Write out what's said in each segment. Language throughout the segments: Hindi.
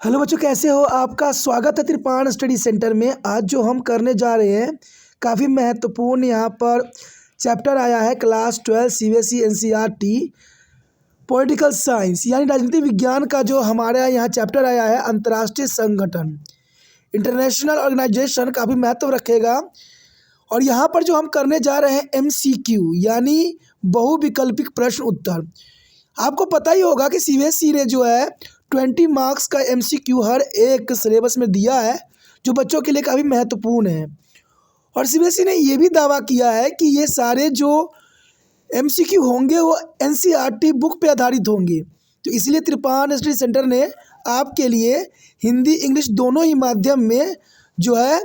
हेलो बच्चों, कैसे हो? आपका स्वागत है त्रिपाण स्टडी सेंटर में। आज जो हम करने जा रहे हैं काफ़ी महत्वपूर्ण यहाँ पर चैप्टर आया है class 12 CBSE NCERT political science यानी राजनीति विज्ञान का जो हमारे यहाँ चैप्टर आया है अंतर्राष्ट्रीय संगठन, इंटरनेशनल ऑर्गेनाइजेशन काफ़ी महत्व रखेगा। और यहाँ पर जो हम करने जा रहे हैं एमसीक्यू यानी बहुविकल्पिक प्रश्न उत्तर। आपको पता ही होगा कि सीबीएसई ने जो है 20 मार्क्स का एमसीक्यू हर एक सिलेबस में दिया है, जो बच्चों के लिए काफ़ी महत्वपूर्ण है। और सीबीएसई ने ये भी दावा किया है कि ये सारे जो एमसीक्यू होंगे वो एनसीईआरटी बुक पे आधारित होंगे। तो इसलिए त्रिपाण स्टडी सेंटर ने आपके लिए हिंदी इंग्लिश दोनों ही माध्यम में जो है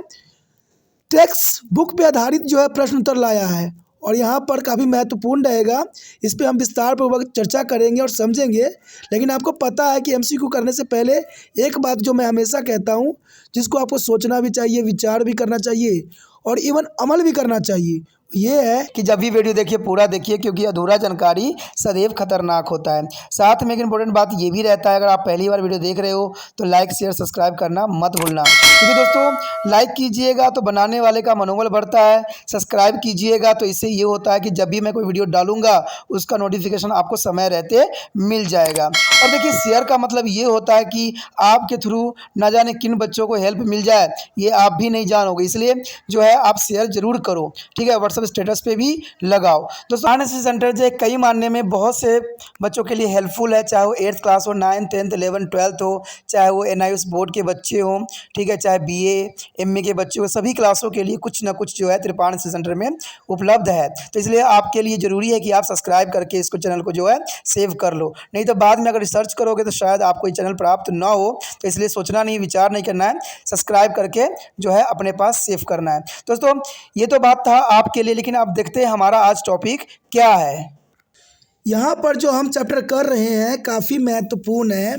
टेक्स्ट बुक पे आधारित जो है प्रश्न उत्तर लाया है। और यहाँ पर काफ़ी महत्वपूर्ण रहेगा, इस पे हम विस्तार पूर्वक चर्चा करेंगे और समझेंगे। लेकिन आपको पता है कि एमसीक्यू करने से पहले एक बात जो मैं हमेशा कहता हूँ, जिसको आपको सोचना भी चाहिए, विचार भी करना चाहिए और इवन अमल भी करना चाहिए, ये है कि जब भी वीडियो देखिए पूरा देखिए, क्योंकि अधूरा जानकारी सदैव खतरनाक होता है। साथ में एक इंपॉर्टेंट बात ये भी रहता है, अगर आप पहली बार वीडियो देख रहे हो तो लाइक शेयर सब्सक्राइब करना मत भूलना, क्योंकि दोस्तों लाइक कीजिएगा तो बनाने वाले का मनोबल बढ़ता है, सब्सक्राइब कीजिएगा तो इससे ये होता है कि जब भी मैं कोई वीडियो डालूंगा उसका नोटिफिकेशन आपको समय रहते मिल जाएगा। और देखिए शेयर का मतलब ये होता है कि आपके थ्रू न जाने किन बच्चों को हेल्प मिल जाए, ये आप भी नहीं जानोगे, इसलिए जो है आप शेयर जरूर करो, ठीक है। व्हाट्सएप स्टेटस पे भी लगाओ। दोस्तों आरएनएसएस सेंटर जो कई मानने में बहुत से बच्चों के लिए हेल्पफुल है, चाहे वो 8th क्लास हो, 9th 10th 11th 12th हो, चाहे वो एनआईएस बोर्ड के बच्चे हों, ठीक है, चाहे बीए एमए के बच्चे हो, सभी क्लासों के लिए कुछ ना कुछ जो है त्रिपाण सेंटर में उपलब्ध है। तो इसलिए आपके लिए ज़रूरी है कि आप सब्सक्राइब करके इसको चैनल को जो है सेव कर लो, नहीं तो बाद में अगर रिसर्च करोगे तो शायद आपको ये चैनल प्राप्त ना हो। तो इसलिए सोचना नहीं, विचार नहीं करना है, सब्सक्राइब करके जो है अपने पास सेव करना है। दोस्तों ये तो बात था आपके लिए, लेकिन अब देखते हैं हमारा आज टॉपिक क्या है। यहाँ पर जो हम चैप्टर कर रहे हैं काफ़ी महत्वपूर्ण है।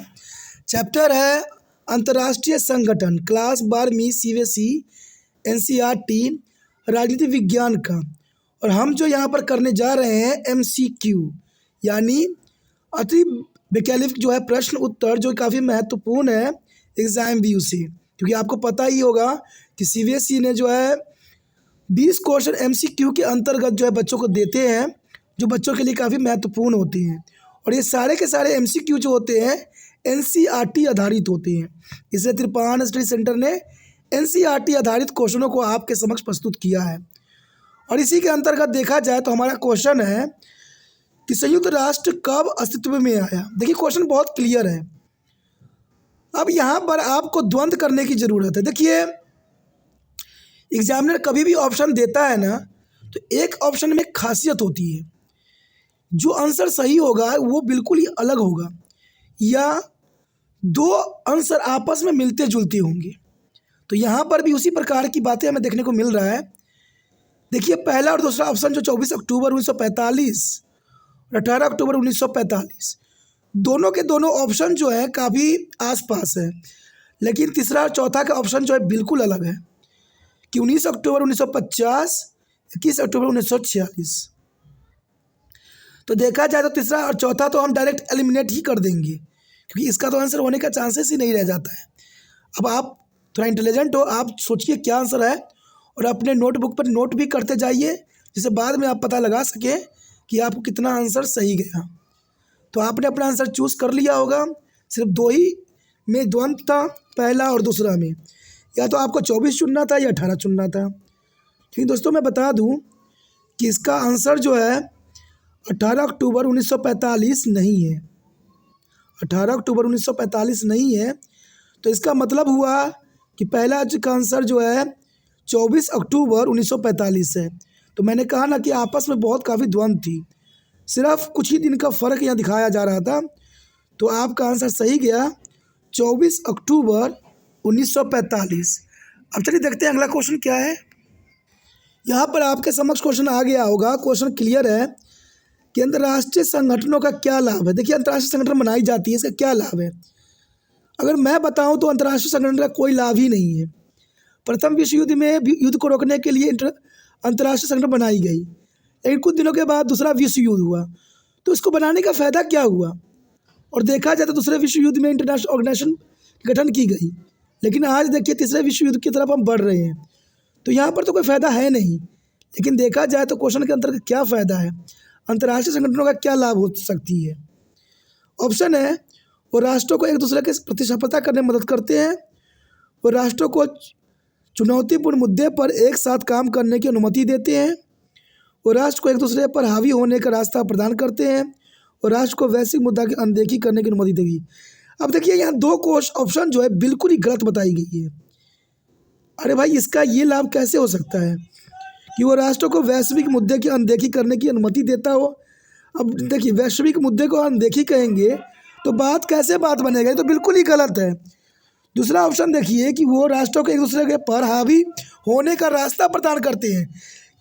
चैप्टर है अंतर्राष्ट्रीय संगठन, क्लास 12वीं सीबीएसई एनसीईआरटी राजनीति विज्ञान का। और हम जो यहाँ पर करने जा रहे हैं एमसीक्यू यानी अति वैकल्पिक जो है प्रश्न उत्तर, जो काफ़ी महत्वपूर्ण है एग्ज़ाम व्यू से। क्योंकि आपको पता ही होगा कि सीबीएसई ने जो है 20 क्वेश्चन एमसीक्यू के अंतर्गत जो है बच्चों को देते हैं, जो बच्चों के लिए काफ़ी महत्वपूर्ण होते हैं। और ये सारे के सारे एमसीक्यू जो होते हैं एनसीईआरटी आधारित होते हैं। इसलिए त्रिपाण स्टडी सेंटर ने एनसीईआरटी आधारित क्वेश्चनों को आपके समक्ष प्रस्तुत किया है। और इसी के अंतर्गत देखा जाए तो हमारा क्वेश्चन है कि संयुक्त राष्ट्र कब अस्तित्व में आया। देखिए क्वेश्चन बहुत क्लियर है। अब यहाँ पर आपको द्वंद्व करने की ज़रूरत है। देखिए एग्जामिनर कभी भी ऑप्शन देता है ना, तो एक ऑप्शन में खासियत होती है, जो आंसर सही होगा वो बिल्कुल ही अलग होगा, या दो आंसर आपस में मिलते जुलते होंगे। तो यहाँ पर भी उसी प्रकार की बातें हमें देखने को मिल रहा है। देखिए पहला और दूसरा ऑप्शन जो 24 अक्टूबर 1945 और 18 अक्टूबर 1945, दोनों के दोनों ऑप्शन जो है काफ़ी आसपास है। लेकिन तीसरा और चौथा का ऑप्शन जो है बिल्कुल अलग है कि 19 अक्टूबर 1950, 21 अक्टूबर 1946। तो देखा जाए तो तीसरा और चौथा तो हम डायरेक्ट एलिमिनेट ही कर देंगे, क्योंकि इसका तो आंसर होने का चांसेस ही नहीं रह जाता है। अब आप थोड़ा इंटेलिजेंट हो, आप सोचिए क्या आंसर है और अपने नोटबुक पर नोट भी करते जाइए, जिससे बाद में आप पता लगा सकें कि आपको कितना आंसर सही गया। तो आपने अपना आंसर चूज़ कर लिया होगा। सिर्फ दो ही में द्वंद्व था, पहला और दूसरा में, या तो आपको 24 चुनना था या 18 चुनना था। ठीक दोस्तों, मैं बता दूं कि इसका आंसर जो है 18 अक्टूबर 1945 नहीं है। 18 अक्टूबर 1945 नहीं है। तो इसका मतलब हुआ कि पहला का आंसर जो है 24 अक्टूबर 1945 है। तो मैंने कहा ना कि आपस में बहुत काफ़ी द्वंद्व थी, सिर्फ कुछ ही दिन का फ़र्क यहाँ दिखाया जा रहा था। तो आपका आंसर सही गया 24 अक्टूबर 1945। अब चलिए देखते हैं अगला क्वेश्चन क्या है। यहाँ पर आपके समक्ष क्वेश्चन आ गया होगा। क्वेश्चन क्लियर है कि अंतर्राष्ट्रीय संगठनों का क्या लाभ है। देखिए अंतर्राष्ट्रीय संगठन बनाई जाती है, इसका क्या लाभ है। अगर मैं बताऊं तो अंतर्राष्ट्रीय संगठन का कोई लाभ ही नहीं है। प्रथम विश्व युद्ध में युद्ध को रोकने के लिए अंतर्राष्ट्रीय संगठन बनाई गई, लेकिन कुछ दिनों के बाद दूसरा विश्व युद्ध हुआ, तो इसको बनाने का फ़ायदा क्या हुआ। और देखा जाए तो दूसरे विश्व युद्ध में इंटरनेशनल ऑर्गेनाइजेशन गठन की गई। लेकिन आज देखिए तीसरे विश्व युद्ध की तरफ हम बढ़ रहे हैं, तो यहाँ पर तो कोई फ़ायदा है नहीं। लेकिन देखा जाए तो क्वेश्चन के अंतर्गत क्या फ़ायदा है, अंतर्राष्ट्रीय संगठनों का क्या लाभ हो सकती है। ऑप्शन है वो राष्ट्रों को एक दूसरे के प्रति सफलता करने में मदद करते हैं, वो राष्ट्रों को चुनौतीपूर्ण मुद्दे पर एक साथ काम करने की अनुमति देते हैं, वो राष्ट्र को एक दूसरे पर हावी होने का रास्ता प्रदान करते हैं, और राष्ट्र को वैश्विक मुद्दा की अनदेखी करने की अनुमति देगी। अब देखिए यहाँ दो ऑप्शन जो है बिल्कुल ही गलत बताई गई है। अरे भाई, इसका ये लाभ कैसे हो सकता है कि वो राष्ट्रों को वैश्विक मुद्दे की अनदेखी करने की अनुमति देता हो। अब देखिए, वैश्विक मुद्दे को अनदेखी कहेंगे तो बात कैसे बात बनेगा, ये तो बिल्कुल ही गलत है। दूसरा ऑप्शन देखिए कि वो राष्ट्रों को एक दूसरे के पर हावी होने का रास्ता प्रदान करते हैं,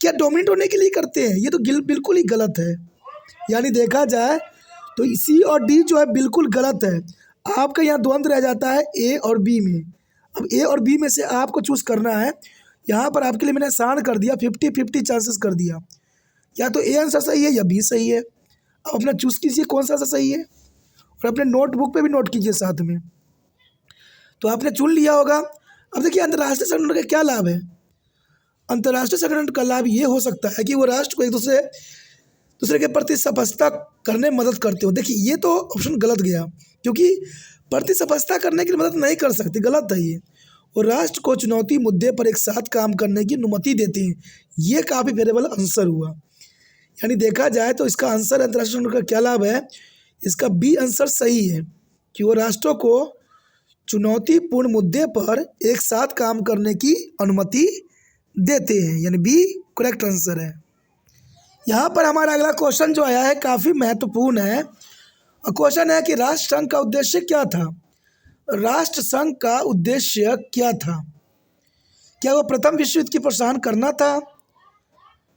क्या डोमिनेट होने के लिए करते हैं, ये तो बिल्कुल ही गलत है। यानी देखा जाए तो सी और डी जो है बिल्कुल गलत है। आपका यहाँ द्वंद्व रह जाता है ए और बी में। अब ए और बी में से आपको चूज़ करना है। यहाँ पर आपके लिए मैंने आसान कर दिया, 50-50 चांसेस कर दिया, या तो ए आंसर सही है या बी सही है। अब अपना चूज़ कीजिए कौन सा आंसर सही है, और अपने नोटबुक पे भी नोट कीजिए साथ में। तो आपने चुन लिया होगा। अब देखिए अंतर्राष्ट्रीय संगठन का क्या लाभ है। अंतर्राष्ट्रीय संगठन का लाभ ये हो सकता है कि वो राष्ट्र को एक दूसरे के प्रति सफलता करने में मदद करते हो। देखिए ये तो ऑप्शन गलत गया, क्योंकि प्रति सफलता करने की मदद नहीं कर सकते, गलत है ये। और राष्ट्र को चुनौती मुद्दे पर एक साथ काम करने की अनुमति देते हैं, ये काफ़ी फेवरेबल आंसर हुआ। यानी देखा जाए तो इसका आंसर अंतर्राष्ट्रीय संगठन का क्या लाभ है, इसका बी आंसर सही है कि वो राष्ट्रों को चुनौतीपूर्ण मुद्दे पर एक साथ काम करने की अनुमति देते हैं, यानी बी करेक्ट आंसर है। यहाँ पर हमारा अगला क्वेश्चन जो आया है काफ़ी महत्वपूर्ण है, और क्वेश्चन है कि राष्ट्र संघ का उद्देश्य क्या था। राष्ट्र संघ का उद्देश्य क्या था, क्या वो प्रथम विश्व युद्ध की प्रोत्साहन करना था,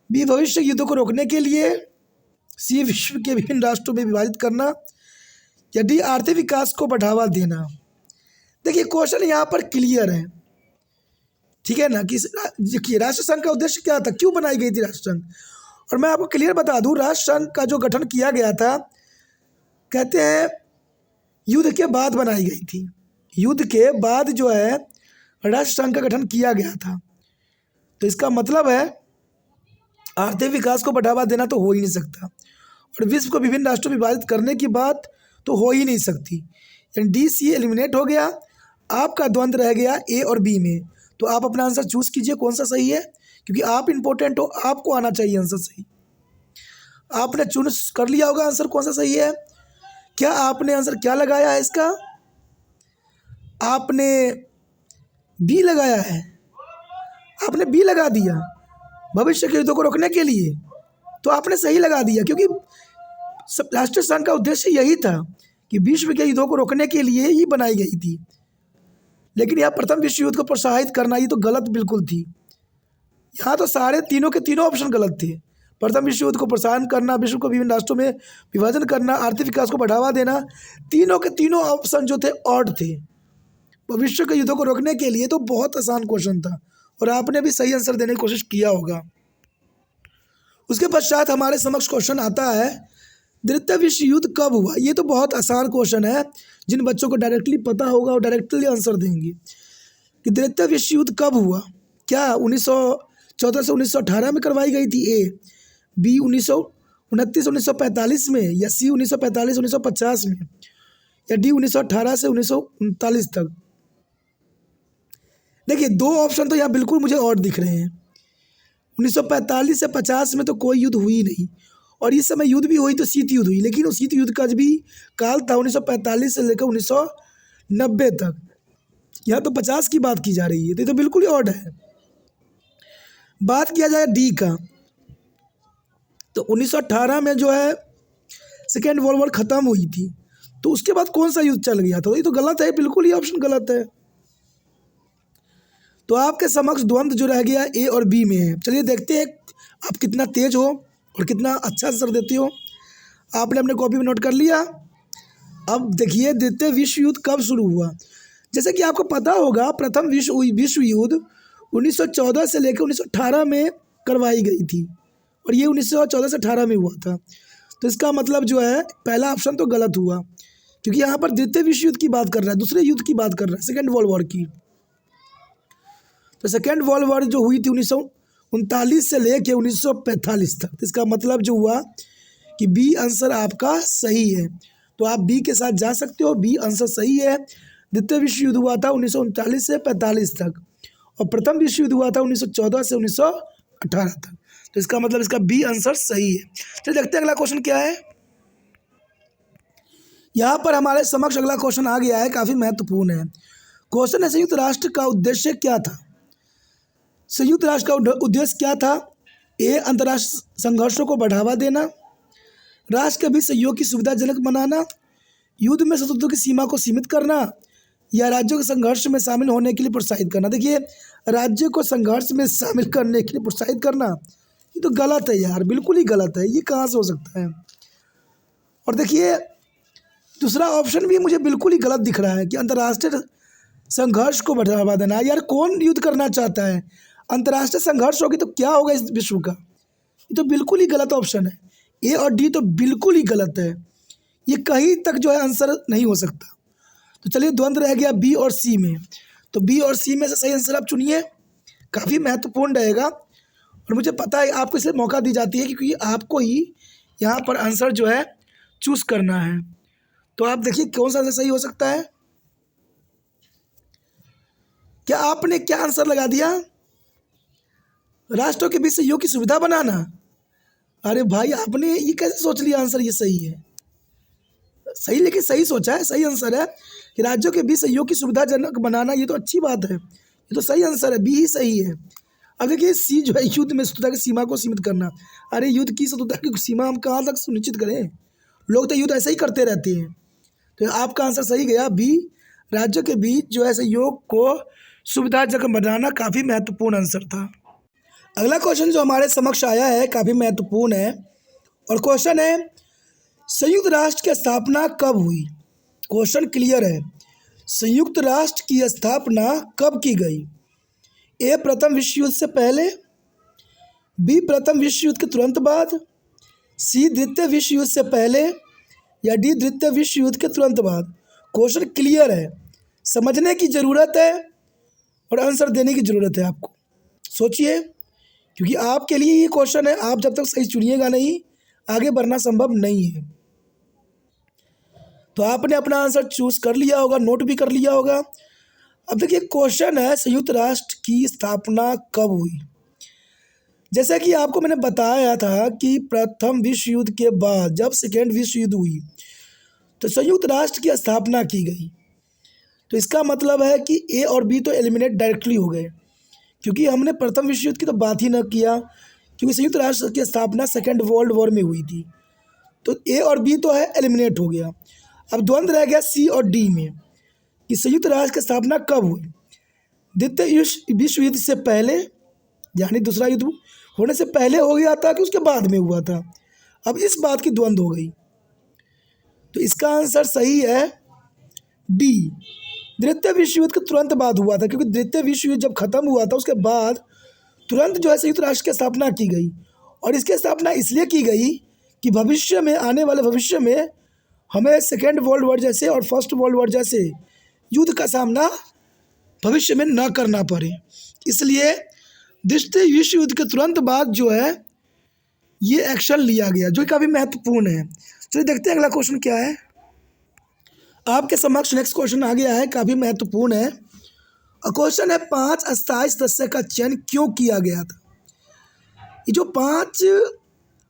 बी भविष्य युद्धों को रोकने के लिए, सी विश्व के विभिन्न राष्ट्रों में विभाजित करना, या डी आर्थिक विकास को बढ़ावा देना। देखिए क्वेश्चन यहाँ पर क्लियर है, ठीक है ना, कि देखिए राष्ट्र संघ का उद्देश्य क्या था, क्यों बनाई गई थी राष्ट्र संघ। और मैं आपको क्लियर बता दूं, राष्ट्र संघ का जो गठन किया गया था, कहते हैं युद्ध के बाद बनाई गई थी। युद्ध के बाद जो है राष्ट्र संघ का गठन किया गया था। तो इसका मतलब है आर्थिक विकास को बढ़ावा देना तो हो ही नहीं सकता, और विश्व को विभिन्न राष्ट्रों में विभाजित करने की बात तो हो ही नहीं सकती। यानी डी सी एलिमिनेट हो गया, आपका द्वंद्व रह गया ए और बी में। तो आप अपना आंसर चूज़ कीजिए कौन सा सही है, क्योंकि आप इम्पोर्टेंट हो, आपको आना चाहिए आंसर सही। आपने चुन कर लिया होगा आंसर कौन सा सही है। क्या आपने आंसर क्या लगाया है इसका, आपने बी लगाया है, आपने बी लगा दिया भविष्य के युद्धों को रोकने के लिए। तो आपने सही लगा दिया, क्योंकि राष्ट्रीय संघ का उद्देश्य यही था कि विश्व के युद्धों को रोकने के लिए ही बनाई गई थी। लेकिन यहाँ प्रथम विश्व युद्ध को प्रोत्साहित करना ये तो गलत बिल्कुल थी। यहाँ तो सारे तीनों के तीनों ऑप्शन गलत थे। प्रथम विश्व युद्ध को प्रोत्साहन करना, विश्व को विभिन्न राष्ट्रों में विभाजन करना, आर्थिक विकास को बढ़ावा देना, तीनों के तीनों ऑप्शन जो थे ऑड थे। भविष्य के युद्धों को रोकने के लिए तो बहुत आसान क्वेश्चन था, और आपने भी सही आंसर देने की कोशिश किया होगा। उसके पश्चात हमारे समक्ष क्वेश्चन आता है द्वितीय विश्व युद्ध कब हुआ। ये तो बहुत आसान क्वेश्चन है, जिन बच्चों को डायरेक्टली पता होगा वो डायरेक्टली आंसर देंगे कि द्वितीय विश्व युद्ध कब हुआ। क्या 1914 से 1918 में करवाई गई थी, ए, बी 1929 1945 में, या सी 1945 1950 में, या डी 1918 से 1939 तक। देखिए दो ऑप्शन तो यहाँ बिल्कुल मुझे और दिख रहे हैं। 1945 से 50 में तो कोई युद्ध हुई नहीं, और इस समय युद्ध भी हुई तो शीत युद्ध हुई, लेकिन उस शीत युद्ध का भी काल था 1945 से लेकर 1990 तक। यहाँ तो 50 की बात की जा रही है, तो ये तो बिल्कुल ही ऑड है। बात किया जाए डी का, तो 1918 में जो है सेकेंड वर्ल्ड वॉर ख़त्म हुई थी, तो उसके बाद कौन सा युद्ध चल गया था, तो ये तो गलत है, बिल्कुल ही ऑप्शन गलत है। तो आपके समक्ष द्वंद्व जो रह गया ए और बी में है। चलिए देखते हैं आप कितना तेज हो और कितना अच्छा आंसर देते हो। आपने अपने कॉपी में नोट कर लिया। अब देखिए द्वितीय विश्व युद्ध कब शुरू हुआ। जैसे कि आपको पता होगा प्रथम विश्व युद्ध 1914 से लेकर 1918 में करवाई गई थी, और ये 1914 से 18 में हुआ था। तो इसका मतलब जो है पहला ऑप्शन तो गलत हुआ क्योंकि यहाँ पर द्वितीय विश्व युद्ध की बात कर रहा है, दूसरे युद्ध की बात कर रहा है, सेकेंड वर्ल्ड वॉर की। तो सेकेंड वर्ल्ड वॉर जो हुई थी 1939 से लेके 1945 तक। तो इसका मतलब जो हुआ कि बी आंसर आपका सही है। तो आप बी के साथ जा सकते हो, बी आंसर सही है। द्वितीय विश्व युद्ध हुआ था 1939 से 45 तक और प्रथम विश्व युद्ध हुआ था 1914 से 1918 तक। तो इसका मतलब इसका बी आंसर सही है। चलिए देखते हैं अगला क्वेश्चन क्या है। यहाँ पर हमारे समक्ष अगला क्वेश्चन आ गया है, काफ़ी महत्वपूर्ण है। क्वेश्चन है, संयुक्त राष्ट्र का उद्देश्य क्या था? संयुक्त राष्ट्र का उद्देश्य क्या था? ए, अंतर्राष्ट्रीय संघर्षों को बढ़ावा देना, राष्ट्र के बीच सहयोग की सुविधाजनक बनाना, युद्ध में शत्रुत्व की सीमा को सीमित करना, या राज्यों के संघर्ष में शामिल होने के लिए प्रोत्साहित करना। देखिए, राज्य को संघर्ष में शामिल करने के लिए प्रोत्साहित करना, ये तो गलत है यार, बिल्कुल ही गलत है। ये कहाँ से हो सकता है? और देखिए, दूसरा ऑप्शन भी मुझे बिल्कुल ही गलत दिख रहा है कि अंतर्राष्ट्रीय संघर्ष को बढ़ावा देना। यार, कौन युद्ध करना चाहता है? अंतर्राष्ट्रीय संघर्ष होगी तो क्या होगा इस विश्व का? ये तो बिल्कुल ही गलत ऑप्शन है। ए और डी तो बिल्कुल ही गलत है, ये कहीं तक जो है आंसर नहीं हो सकता। तो चलिए, द्वंद्व रह गया बी और सी में। तो बी और सी में से सही आंसर आप चुनिए, काफ़ी महत्वपूर्ण रहेगा। और मुझे पता है आपको इसलिए मौका दी जाती है क्योंकि आपको ही यहाँ पर आंसर जो है चूज़ करना है। तो आप देखिए कौन सा आंसर सही हो सकता है। क्या आपने क्या आंसर लगा दिया? राष्ट्रों के बीच सहयोग की सुविधा बनाना। अरे भाई, आपने ये कैसे सोच लिया आंसर ये सही है? सही, लेकिन सही सोचा है, सही आंसर है कि राज्यों के बीच सहयोग की सुविधाजनक बनाना। ये तो अच्छी बात है, ये तो सही आंसर है, बी ही सही है। अब देखिए, सी जो है युद्ध में शत्रुता की सीमा को सीमित करना। अरे, युद्ध की शत्रुता की सीमा हम कहाँ तक सुनिश्चित करें? लोग तो युद्ध ऐसे ही करते रहते हैं। तो आपका आंसर सही गया बी, राज्यों के बीच जो है सहयोग को सुविधाजनक बनाना, काफ़ी महत्वपूर्ण आंसर था। अगला क्वेश्चन जो हमारे समक्ष आया है काफ़ी महत्वपूर्ण है और क्वेश्चन है, संयुक्त राष्ट्र की स्थापना कब हुई? क्वेश्चन क्लियर है, संयुक्त राष्ट्र की स्थापना कब की गई? ए, प्रथम विश्व युद्ध से पहले, बी, प्रथम विश्व युद्ध के तुरंत बाद, सी, द्वितीय विश्व युद्ध से पहले, या डी, द्वितीय विश्व युद्ध के तुरंत बाद। क्वेश्चन क्लियर है, समझने की ज़रूरत है और आंसर देने की ज़रूरत है आपको। सोचिए, क्योंकि आपके लिए ये क्वेश्चन है, आप जब तक सही चुनिएगा नहीं, आगे बढ़ना संभव नहीं है। तो आपने अपना आंसर चूज़ कर लिया होगा, नोट भी कर लिया होगा। अब देखिए, क्वेश्चन है, संयुक्त राष्ट्र की स्थापना कब हुई? जैसा कि आपको मैंने बताया था कि प्रथम विश्व युद्ध के बाद जब सेकेंड विश्व युद्ध हुई तो संयुक्त राष्ट्र की स्थापना की गई। तो इसका मतलब है कि ए और बी तो एलिमिनेट डायरेक्टली हो गए, क्योंकि हमने प्रथम विश्व युद्ध की तो बात ही न किया, क्योंकि संयुक्त राष्ट्र की स्थापना सेकेंड वर्ल्ड वॉर में हुई थी। तो ए और बी तो है एलिमिनेट हो गया। अब द्वंद्व रह गया सी और डी में कि संयुक्त राष्ट्र की स्थापना कब हुई? द्वितीय विश्व युद्ध से पहले, यानी दूसरा युद्ध होने से पहले हो गया था कि उसके बाद में हुआ था? अब इस बात की द्वंद्व हो गई। तो इसका आंसर सही है डी, द्वितीय विश्व युद्ध के तुरंत बाद हुआ था, क्योंकि द्वितीय विश्व युद्ध जब खत्म हुआ था उसके बाद तुरंत जो है संयुक्त राष्ट्र की स्थापना की गई। और इसकी स्थापना इसलिए की गई कि भविष्य में, आने वाले भविष्य में हमें सेकेंड वर्ल्ड वॉर जैसे और फर्स्ट वर्ल्ड वॉर जैसे युद्ध का सामना भविष्य में न करना पड़े। इसलिए द्वितीय विश्व युद्ध के तुरंत बाद जो है ये एक्शन लिया गया, जो काफ़ी महत्वपूर्ण है। चलिए देखते हैं अगला क्वेश्चन क्या है। आपके समक्ष नेक्स्ट क्वेश्चन आ गया है, काफ़ी महत्वपूर्ण है। और क्वेश्चन है, 5 अस्थायी सदस्य का चयन क्यों किया गया था? ये जो 5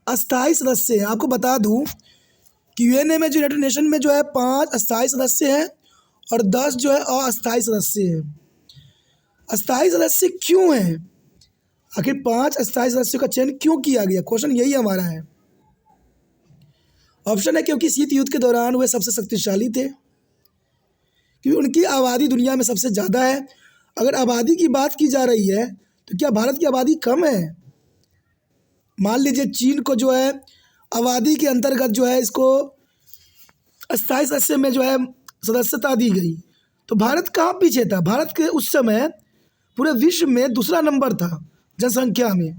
अस्थायी सदस्य हैं, आपको बता दूं कि यूएनए में, जो यूनाइटेड नेशन में जो है 5 अस्थायी सदस्य हैं और 10 जो है अस्थायी सदस्य हैं। अस्थायी सदस्य क्यों हैं? आखिर 5 अस्थायी सदस्यों का चयन क्यों किया गया? क्वेश्चन यही हमारा है। ऑप्शन है, क्योंकि शीत युद्ध के दौरान वे सबसे शक्तिशाली थे, क्योंकि उनकी आबादी दुनिया में सबसे ज़्यादा है। अगर आबादी की बात की जा रही है तो क्या भारत की आबादी कम है? मान लीजिए चीन को जो है आबादी के अंतर्गत जो है इसको अस्थायी सदस्य में जो है सदस्यता दी गई, तो भारत कहाँ पीछे था? भारत के उस समय पूरे विश्व में दूसरा नंबर था जनसंख्या में,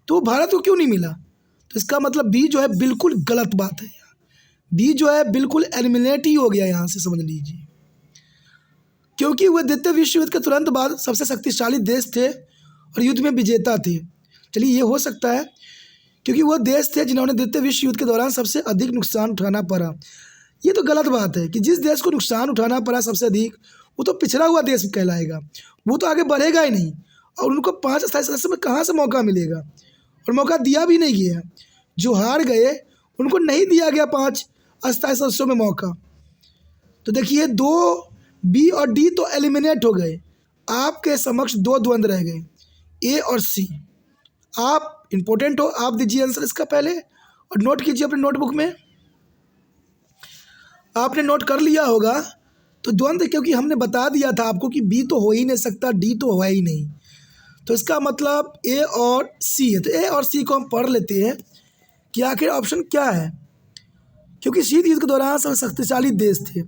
तो भारत को क्यों नहीं मिला? तो इसका मतलब बी जो है बिल्कुल गलत बात है, बी जो है बिल्कुल एलिमिनेट ही हो गया यहाँ से, समझ लीजिए, क्योंकि वह द्वितीय विश्व युद्ध के तुरंत बाद सबसे शक्तिशाली देश थे और युद्ध में विजेता थे। चलिए ये हो सकता है, क्योंकि वो देश थे जिन्होंने द्वितीय विश्व युद्ध के दौरान सबसे अधिक नुकसान उठाना पड़ा। ये तो गलत बात है कि जिस देश को नुकसान उठाना पड़ा सबसे अधिक, वो तो पिछड़ा हुआ देश कहलाएगा, वो तो आगे बढ़ेगा ही नहीं। और उनको 5 स्थायी सदस्य में कहाँ से मौका मिलेगा, और मौका दिया भी नहीं गया। जो हार गए उनको नहीं दिया गया 5 अस्थायी सदस्यों में मौका। तो देखिए 2 बी और डी तो एलिमिनेट हो गए, आपके समक्ष 2 द्वंद्व रह गए, ए और सी। आप इम्पोर्टेंट हो, आप दीजिए आंसर इसका पहले और नोट कीजिए अपने नोटबुक में। आपने नोट कर लिया होगा। तो द्वंद्व, क्योंकि हमने बता दिया था आपको कि बी तो हो ही नहीं सकता, डी तो हुआ ही नहीं, तो इसका मतलब ए और सी है। तो ए और सी को हम पढ़ लेते हैं कि आखिर ऑप्शन क्या है, क्योंकि शीत युद्ध के दौरान सबसे शक्तिशाली देश थे।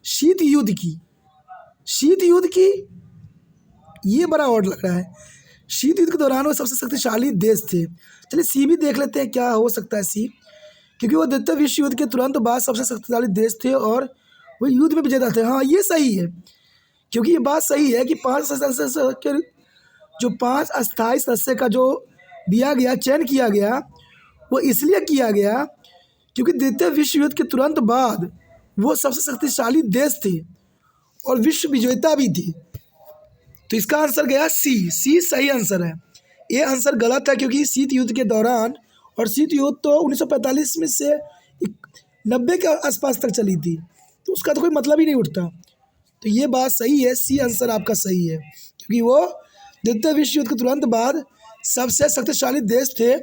शीत युद्ध की ये बड़ा और लग रहा है। शीत युद्ध के दौरान वो सबसे शक्तिशाली देश थे। चलिए सी भी देख लेते हैं क्या हो सकता है सी, क्योंकि वो द्वितीय विश्व युद्ध के तुरंत बाद सबसे शक्तिशाली देश थे और वो युद्ध में विजेता थे। हाँ ये सही है, क्योंकि ये बात सही है कि 5 सदस्य के जो 5 अस्थायी सदस्य का जो दिया गया, चयन किया गया, वो इसलिए किया गया क्योंकि द्वितीय विश्व युद्ध के तुरंत बाद वो सबसे शक्तिशाली देश थे और विश्व विजेता भी थे। तो इसका आंसर गया सी सही आंसर है। ये आंसर गलत है, क्योंकि शीत युद्ध के दौरान, और शीत युद्ध तो 1945 में से 90 के आसपास तक चली थी, तो उसका तो कोई मतलब ही नहीं उठता। तो ये बात सही है, सी आंसर आपका सही है, क्योंकि वो द्वितीय विश्व युद्ध के तुरंत बाद सबसे शक्तिशाली देश थे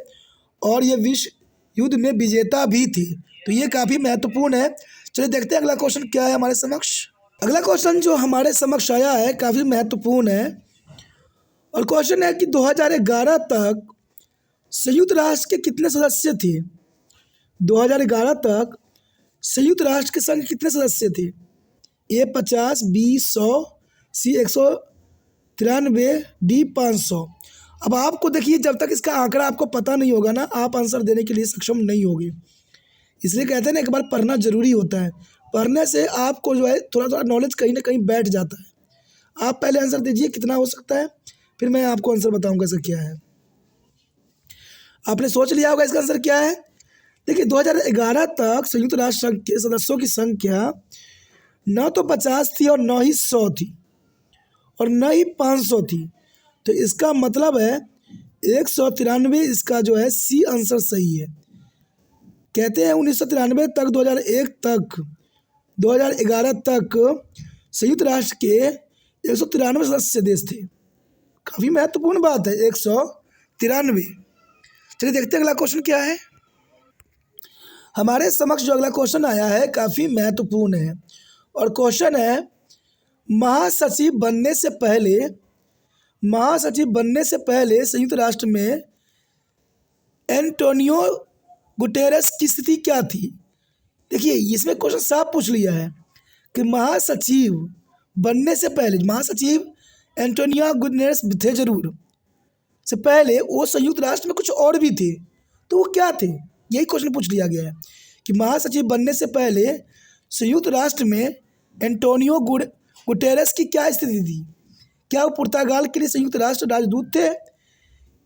और ये विश्व युद्ध में विजेता भी थे। तो ये काफ़ी महत्वपूर्ण है। चलिए देखते हैं अगला क्वेश्चन क्या है हमारे समक्ष। अगला क्वेश्चन जो हमारे समक्ष आया है काफ़ी महत्वपूर्ण है, और क्वेश्चन है कि 2011 तक संयुक्त राष्ट्र के कितने सदस्य थे। 2011 तक संयुक्त राष्ट्र के संघ कितने सदस्य थे। ए 50, बी 100, सी 193, डी 500। अब आपको देखिए, जब तक इसका आंकड़ा आपको पता नहीं होगा ना, आप आंसर देने के लिए सक्षम नहीं होगे। इसलिए कहते हैं ना, एक बार पढ़ना जरूरी होता है। पढ़ने से आपको जो है थोड़ा थोड़ा नॉलेज कहीं ना कहीं बैठ जाता है। आप पहले आंसर दीजिए कितना हो सकता है, फिर मैं आपको आंसर बताऊंगा इसका क्या है। आपने सोच लिया होगा इसका आंसर क्या है। देखिए 2011 तक संयुक्त राष्ट्र संघ के सदस्यों की संख्या न तो 50 थी और न ही 100 थी और न ही 500 थी। तो इसका मतलब है 193 इसका जो है सी आंसर सही है। कहते हैं 1993 तक 2001 तक 2011 तक संयुक्त राष्ट्र के 193 सदस्य देश थे। काफ़ी महत्वपूर्ण बात है 193। चलिए देखते हैं अगला क्वेश्चन क्या है हमारे समक्ष। जो अगला क्वेश्चन आया है काफ़ी महत्वपूर्ण है, और क्वेश्चन है महासचिव बनने से पहले संयुक्त राष्ट्र में एंटोनियो गुटेरेस की स्थिति क्या थी। देखिए इसमें क्वेश्चन साफ पूछ लिया है कि महासचिव बनने से पहले, महासचिव एंटोनियो गुटेरेस थे जरूर, से पहले वो संयुक्त राष्ट्र में कुछ और भी थे, तो वो क्या थे, यही क्वेश्चन पूछ लिया गया है कि महासचिव बनने से पहले संयुक्त राष्ट्र में एंटोनियो गुटेरेस की क्या स्थिति थी। क्या वो पुर्तगाल के लिए संयुक्त राष्ट्र राजदूत थे,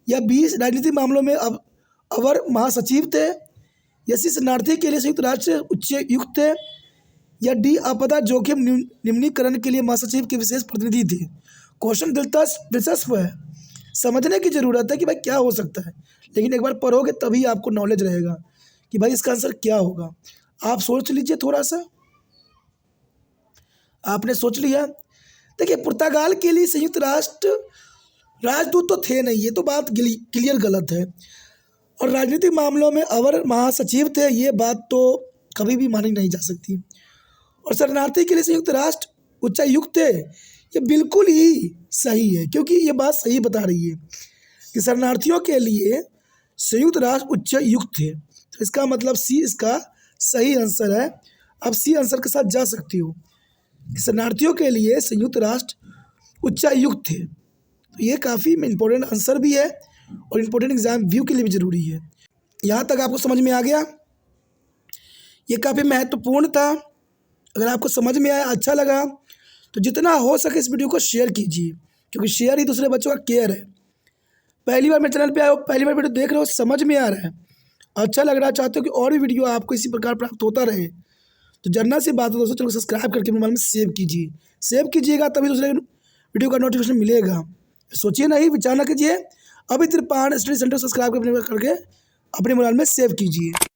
या बी राजनीतिक मामलों में अवर महासचिव थे, या सी शरणार्थी के लिए संयुक्त राष्ट्र उच्चायुक्त थे, या डी आपदा जोखिम निम्नीकरण के लिए महासचिव के विशेष प्रतिनिधि थे। क्वेश्चन दिलचस्प है, समझने की ज़रूरत है कि भाई क्या हो सकता है, लेकिन एक बार पढ़ोगे तभी आपको नॉलेज रहेगा कि भाई इसका आंसर क्या होगा। आप सोच लीजिए थोड़ा सा। आपने सोच लिया। देखिए पुर्तगाल के लिए संयुक्त राष्ट्र राजदूत तो थे नहीं, ये तो बात क्लियर गलत है, और राजनीतिक मामलों में अवर महासचिव थे, ये बात तो कभी भी मानी नहीं जा सकती। और शरणार्थी के लिए संयुक्त राष्ट्र उच्चायुक्त थे, ये बिल्कुल ही सही है, क्योंकि ये बात सही बता रही है कि शरणार्थियों के लिए संयुक्त राष्ट्र उच्चायुक्त थे। तो इसका मतलब सी इसका सही आंसर है। अब सी आंसर के साथ जा सकती हो कि शरणार्थियों के लिए संयुक्त राष्ट्र उच्चायुक्त थे। तो ये काफ़ी इम्पोर्टेंट आंसर भी है और इम्पोर्टेंट एग्जाम व्यू के लिए भी ज़रूरी है। यहाँ तक आपको समझ में आ गया। ये काफ़ी महत्वपूर्ण था। अगर आपको समझ में आया, अच्छा लगा, तो जितना हो सके इस वीडियो को शेयर कीजिए, क्योंकि शेयर ही दूसरे बच्चों का केयर है। पहली बार मेरे चैनल पे आए हो, पहली बार वीडियो देख रहे हो, समझ में आ रहा है, अच्छा लग रहा है, चाहते हो कि और भी वीडियो आपको इसी प्रकार प्राप्त होता रहे, तो जन्नत से बात है दोस्तों, चलो सब्सक्राइब करके मोबाइल में सेव कीजिए। सेव कीजिएगा तभी दूसरे वीडियो का नोटिफिकेशन मिलेगा। सोचिए नहीं, विचार ना कीजिए, अभी त्रिपाण स्टडी सेंटर सब्सक्राइब करके अपने मोबाइल में सेव कीजिए।